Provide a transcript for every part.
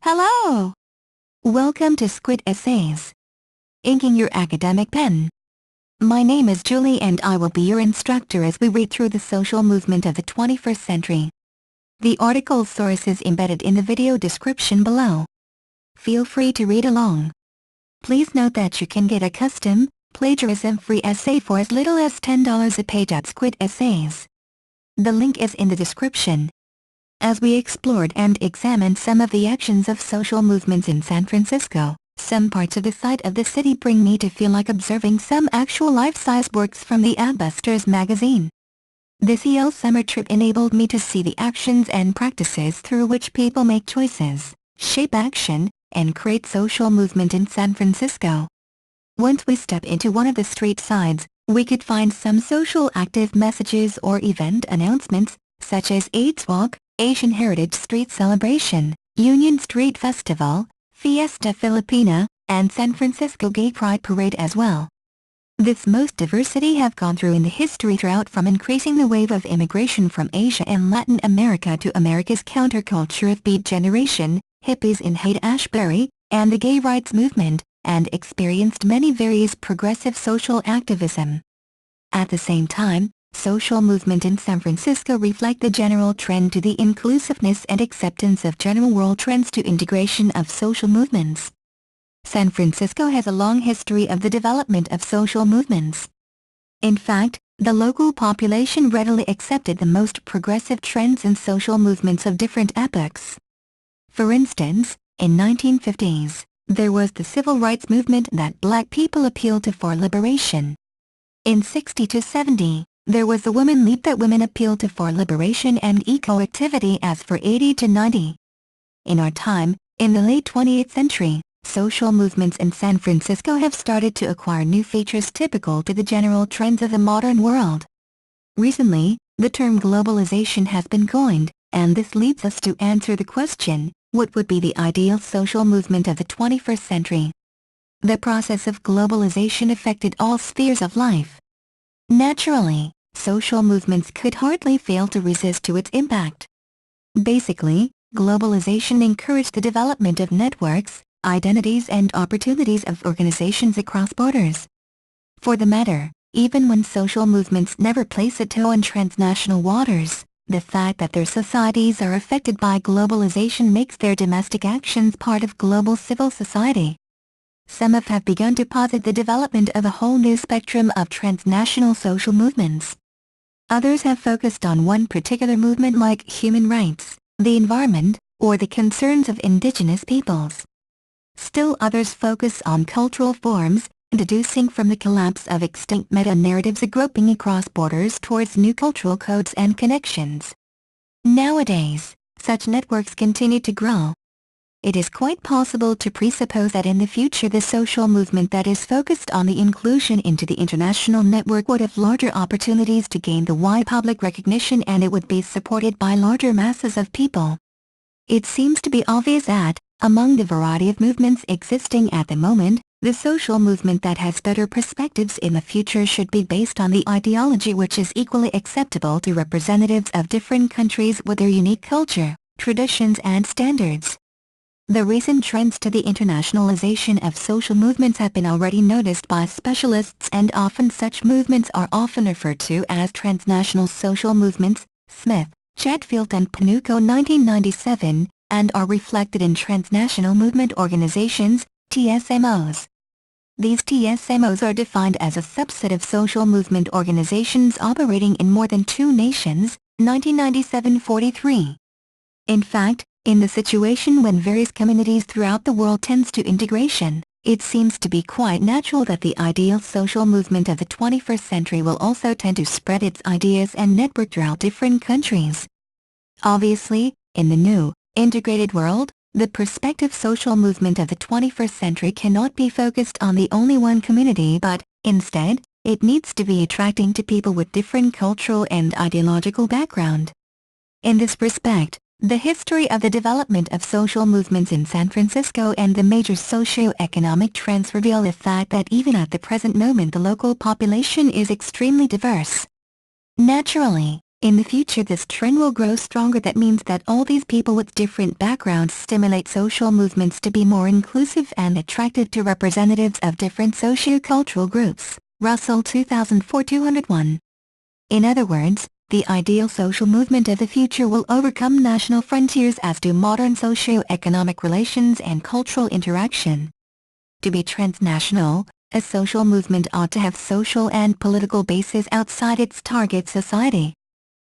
Hello! Welcome to Squid Essays. Inking your academic pen. My name is Julie and I will be your instructor as we read through the social movement of the 21st century. The article source is embedded in the video description below. Feel free to read along. Please note that you can get a custom, plagiarism-free essay for as little as $10 a page at Squid Essays. The link is in the description. As we explored and examined some of the actions of social movements in San Francisco, some parts of the site of the city bring me to feel like observing some actual life-size works from the Adbusters magazine. This EL summer trip enabled me to see the actions and practices through which people make choices, shape action, and create social movement in San Francisco. Once we step into one of the street sides, we could find some social active messages or event announcements, such as AIDS Walk, Asian Heritage Street Celebration, Union Street Festival, Fiesta Filipina, and San Francisco Gay Pride Parade as well. This most diversity have gone through in the history throughout from increasing the wave of immigration from Asia and Latin America to America's counterculture of Beat Generation, hippies in Haight-Ashbury, and the gay rights movement, and experienced many various progressive social activism. At the same time, social movement in San Francisco reflect the general trend to the inclusiveness and acceptance of general world trends to integration of social movements. San Francisco has a long history of the development of social movements. In fact, the local population readily accepted the most progressive trends and social movements of different epochs. For instance, in 1950s, there was the civil rights movement that black people appealed to for liberation. In 60 to 70, there was the Women Leap that women appealed to for liberation and eco-activity as for 80 to 90. In our time, in the late 20th century, social movements in San Francisco have started to acquire new features typical to the general trends of the modern world. Recently, the term globalization has been coined, and this leads us to answer the question, what would be the ideal social movement of the 21st century? The process of globalization affected all spheres of life. Naturally, social movements could hardly fail to resist to its impact. Basically, globalization encouraged the development of networks, identities and opportunities of organizations across borders. For the matter, even when social movements never place a toe in transnational waters, the fact that their societies are affected by globalization makes their domestic actions part of global civil society. Some have begun to posit the development of a whole new spectrum of transnational social movements. Others have focused on one particular movement like human rights, the environment, or the concerns of indigenous peoples. Still others focus on cultural forms, deducing from the collapse of extinct meta-narratives a groping across borders towards new cultural codes and connections. Nowadays, such networks continue to grow. It is quite possible to presuppose that in the future the social movement that is focused on the inclusion into the international network would have larger opportunities to gain the wide public recognition and it would be supported by larger masses of people. It seems to be obvious that, among the variety of movements existing at the moment, the social movement that has better perspectives in the future should be based on the ideology which is equally acceptable to representatives of different countries with their unique culture, traditions and standards. The recent trends to the internationalization of social movements have been already noticed by specialists and often such movements are often referred to as transnational social movements, Smith, Chatfield and Panuco 1997, and are reflected in transnational movement organizations, TSMOs. These TSMOs are defined as a subset of social movement organizations operating in more than 2 nations, 1997-43. In fact, in the situation when various communities throughout the world tends to integration, it seems to be quite natural that the ideal social movement of the 21st century will also tend to spread its ideas and network throughout different countries. Obviously, in the new, integrated world, the prospective social movement of the 21st century cannot be focused on the only one community but, instead, it needs to be attracting to people with different cultural and ideological background. In this respect, the history of the development of social movements in San Francisco and the major socio-economic trends reveal the fact that even at the present moment the local population is extremely diverse. Naturally, In the future this trend will grow stronger. That means that all these people with different backgrounds stimulate social movements to be more inclusive and attractive to representatives of different socio-cultural groups. Russell 2004 201. In other words, the ideal social movement of the future will overcome national frontiers as do modern socio-economic relations and cultural interaction. To be transnational, a social movement ought to have social and political bases outside its target society.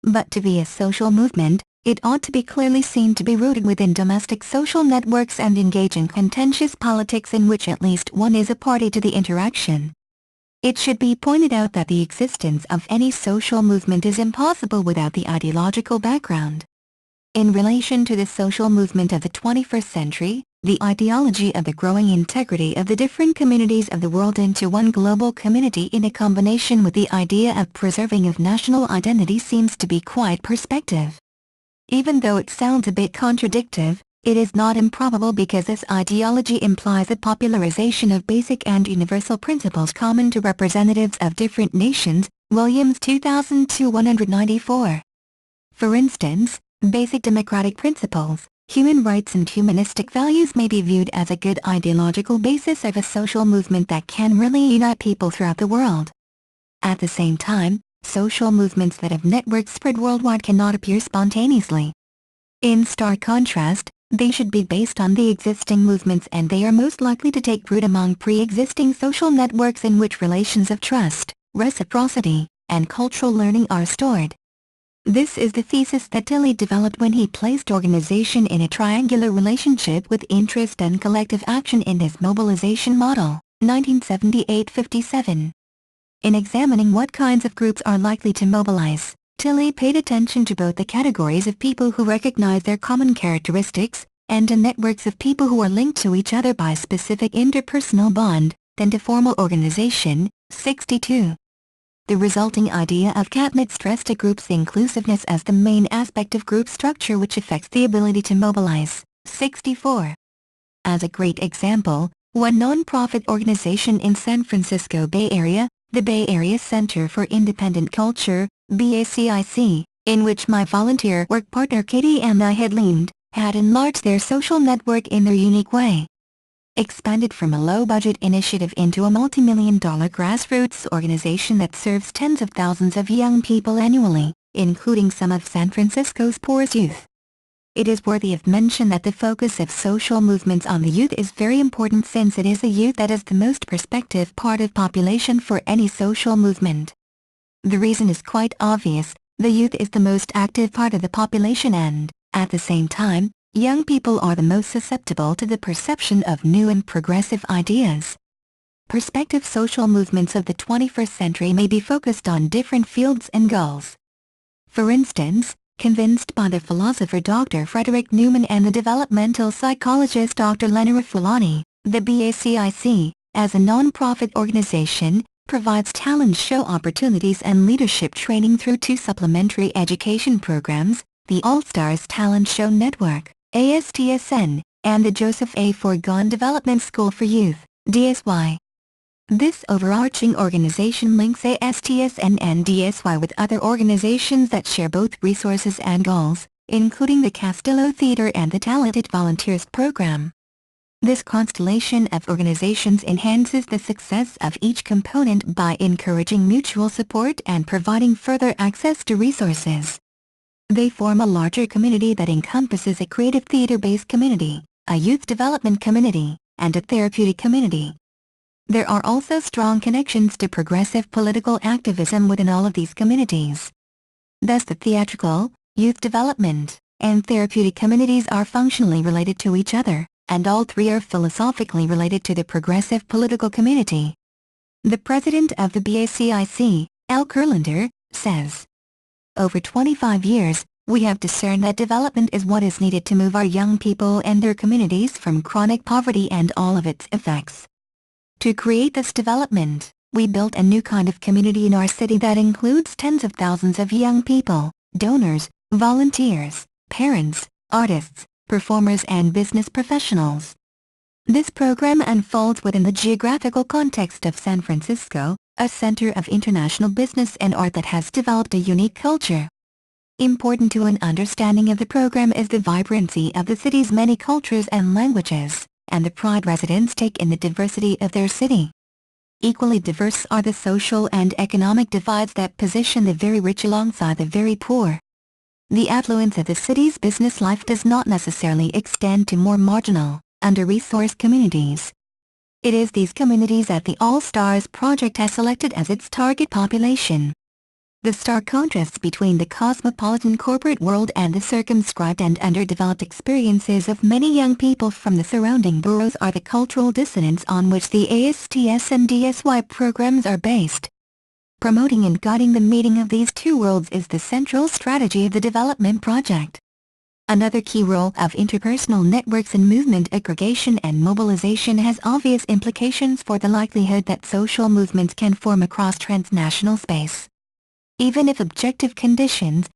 But to be a social movement, it ought to be clearly seen to be rooted within domestic social networks and engage in contentious politics in which at least one is a party to the interaction. It should be pointed out that the existence of any social movement is impossible without the ideological background. In relation to the social movement of the 21st century, the ideology of the growing integrity of the different communities of the world into one global community in a combination with the idea of preserving of national identity seems to be quite perspective. Even though it sounds a bit contradictory, it is not improbable because this ideology implies a popularization of basic and universal principles common to representatives of different nations. Williams 2002 194. For instance, basic democratic principles, human rights and humanistic values may be viewed as a good ideological basis of a social movement that can really unite people throughout the world. At the same time, social movements that have networks spread worldwide cannot appear spontaneously. In stark contrast, they should be based on the existing movements, and they are most likely to take root among pre-existing social networks in which relations of trust, reciprocity, and cultural learning are stored. This is the thesis that Tilley developed when he placed organization in a triangular relationship with interest and collective action in his mobilization model, 1978-57. In examining what kinds of groups are likely to mobilize, Tilley paid attention to both the categories of people who recognize their common characteristics, and to networks of people who are linked to each other by specific interpersonal bond, than to formal organization, 62. The resulting idea of Catnett stressed a group's inclusiveness as the main aspect of group structure which affects the ability to mobilize, 64. As a great example, one non-profit organization in San Francisco Bay Area, the Bay Area Center for Independent Culture, BACIC, in which my volunteer work partner Katie and I had leaned, had enlarged their social network in their unique way. Expanded from a low-budget initiative into a multi-million-dollar grassroots organization that serves tens of thousands of young people annually, including some of San Francisco's poorest youth. It is worthy of mention that the focus of social movements on the youth is very important, since it is the youth that is the most prospective part of population for any social movement. The reason is quite obvious: the youth is the most active part of the population and, at the same time, young people are the most susceptible to the perception of new and progressive ideas. Prospective social movements of the 21st century may be focused on different fields and goals. For instance, convinced by the philosopher Dr. Frederick Newman and the developmental psychologist Dr. Lenora Fulani, the BACIC, as a non-profit organization, provides talent show opportunities and leadership training through two supplementary education programs, the All-Stars Talent Show Network, ASTSN, and the Joseph A. Forgon Development School for Youth, DSY. This overarching organization links ASTSN and DSY with other organizations that share both resources and goals, including the Castillo Theater and the Talented Volunteers Program. This constellation of organizations enhances the success of each component by encouraging mutual support and providing further access to resources. They form a larger community that encompasses a creative theater-based community, a youth development community, and a therapeutic community. There are also strong connections to progressive political activism within all of these communities. Thus the theatrical, youth development, and therapeutic communities are functionally related to each other, and all three are philosophically related to the progressive political community. The president of the BACIC, Al Kurlander, says, "Over 25 years, we have discerned that development is what is needed to move our young people and their communities from chronic poverty and all of its effects. To create this development, we built a new kind of community in our city that includes tens of thousands of young people, donors, volunteers, parents, artists, performers and business professionals. This program unfolds within the geographical context of San Francisco, a center of international business and art that has developed a unique culture. Important to an understanding of the program is the vibrancy of the city's many cultures and languages, and the pride residents take in the diversity of their city. Equally diverse are the social and economic divides that position the very rich alongside the very poor. The affluence of the city's business life does not necessarily extend to more marginal, under-resourced communities. It is these communities that the All Stars project has selected as its target population. The stark contrasts between the cosmopolitan corporate world and the circumscribed and underdeveloped experiences of many young people from the surrounding boroughs are the cultural dissonance on which the ASTS and DSY programs are based. Promoting and guiding the meeting of these two worlds is the central strategy of the development project. Another key role of interpersonal networks in movement aggregation and mobilization has obvious implications for the likelihood that social movements can form across transnational space. Even if objective conditions,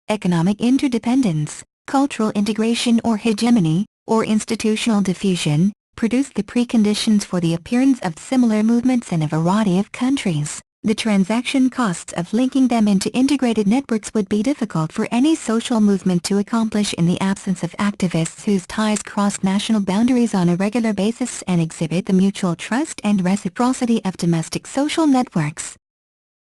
economic interdependence, cultural integration or hegemony, or institutional diffusion, produce the preconditions for the appearance of similar movements in a variety of countries, the transaction costs of linking them into integrated networks would be difficult for any social movement to accomplish in the absence of activists whose ties cross national boundaries on a regular basis and exhibit the mutual trust and reciprocity of domestic social networks.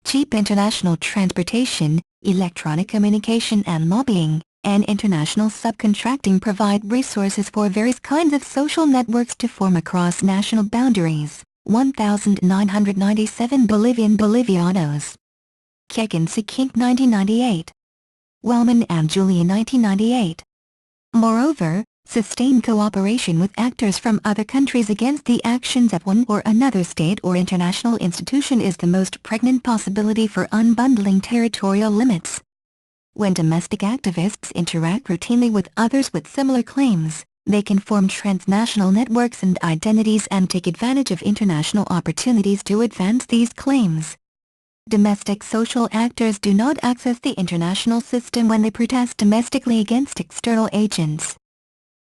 Cheap international transportation, electronic communication and lobbying, and international subcontracting provide resources for various kinds of social networks to form across national boundaries. 1997 Bolivian Bolivianos. Kekin Sikink 1998. Wellman and Julia 1998. Moreover, sustained cooperation with actors from other countries against the actions of one or another state or international institution is the most pregnant possibility for unbundling territorial limits. When domestic activists interact routinely with others with similar claims, they can form transnational networks and identities and take advantage of international opportunities to advance these claims. Domestic social actors do not access the international system when they protest domestically against external agents.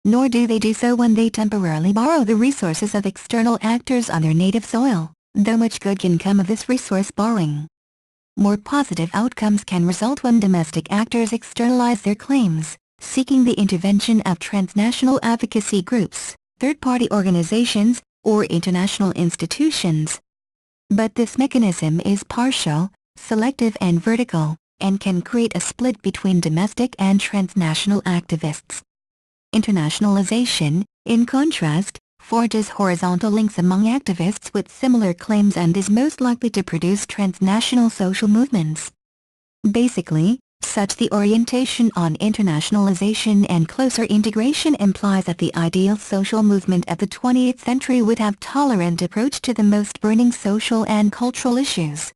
Nor do they do so when they temporarily borrow the resources of external actors on their native soil, though much good can come of this resource borrowing. More positive outcomes can result when domestic actors externalize their claims, seeking the intervention of transnational advocacy groups, third-party organizations, or international institutions. But this mechanism is partial, selective and vertical, and can create a split between domestic and transnational activists. Internationalization, in contrast, forges horizontal links among activists with similar claims and is most likely to produce transnational social movements. Basically, such the orientation on internationalization and closer integration implies that the ideal social movement of the 20th century would have tolerant approach to the most burning social and cultural issues.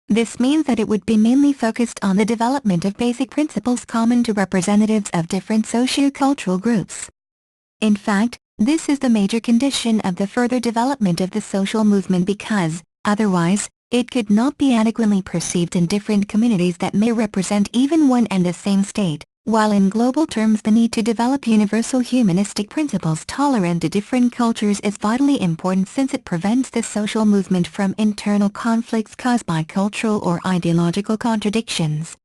This means that it would be mainly focused on the development of basic principles common to representatives of different socio-cultural groups. In fact, this is the major condition of the further development of the social movement because, otherwise, it could not be adequately perceived in different communities that may represent even one and the same state, while in global terms the need to develop universal humanistic principles tolerant to different cultures is vitally important since it prevents the social movement from internal conflicts caused by cultural or ideological contradictions.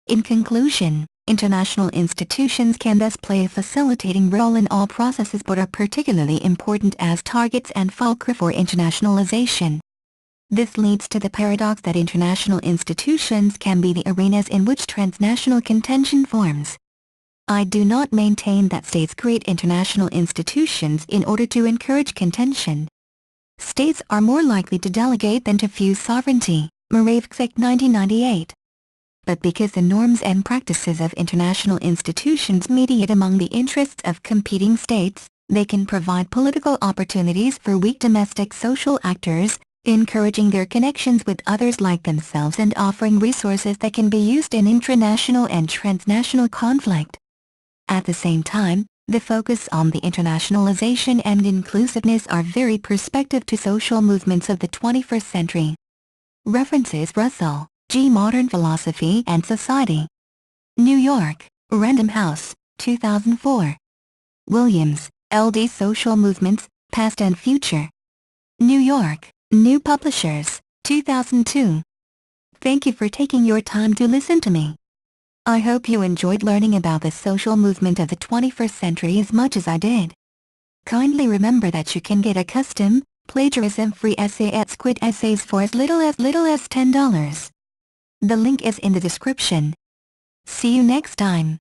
In conclusion, international institutions can thus play a facilitating role in all processes but are particularly important as targets and fulcra for internationalization. This leads to the paradox that international institutions can be the arenas in which transnational contention forms. I do not maintain that states create international institutions in order to encourage contention. States are more likely to delegate than to fuse sovereignty, Moravcsik 1998. But because the norms and practices of international institutions mediate among the interests of competing states, they can provide political opportunities for weak domestic social actors, encouraging their connections with others like themselves and offering resources that can be used in intranational and transnational conflict. At the same time, the focus on the internationalization and inclusiveness are very perspective to social movements of the 21st century. References: Russell, G. Modern Philosophy and Society. New York, Random House, 2004. Williams, L.D. Social Movements, Past and Future. New York, New Publishers, 2002. Thank you for taking your time to listen to me. I hope you enjoyed learning about the social movement of the 21st century as much as I did. Kindly remember that you can get a custom, plagiarism-free essay at Squid Essays for as little as $10. The link is in the description. See you next time.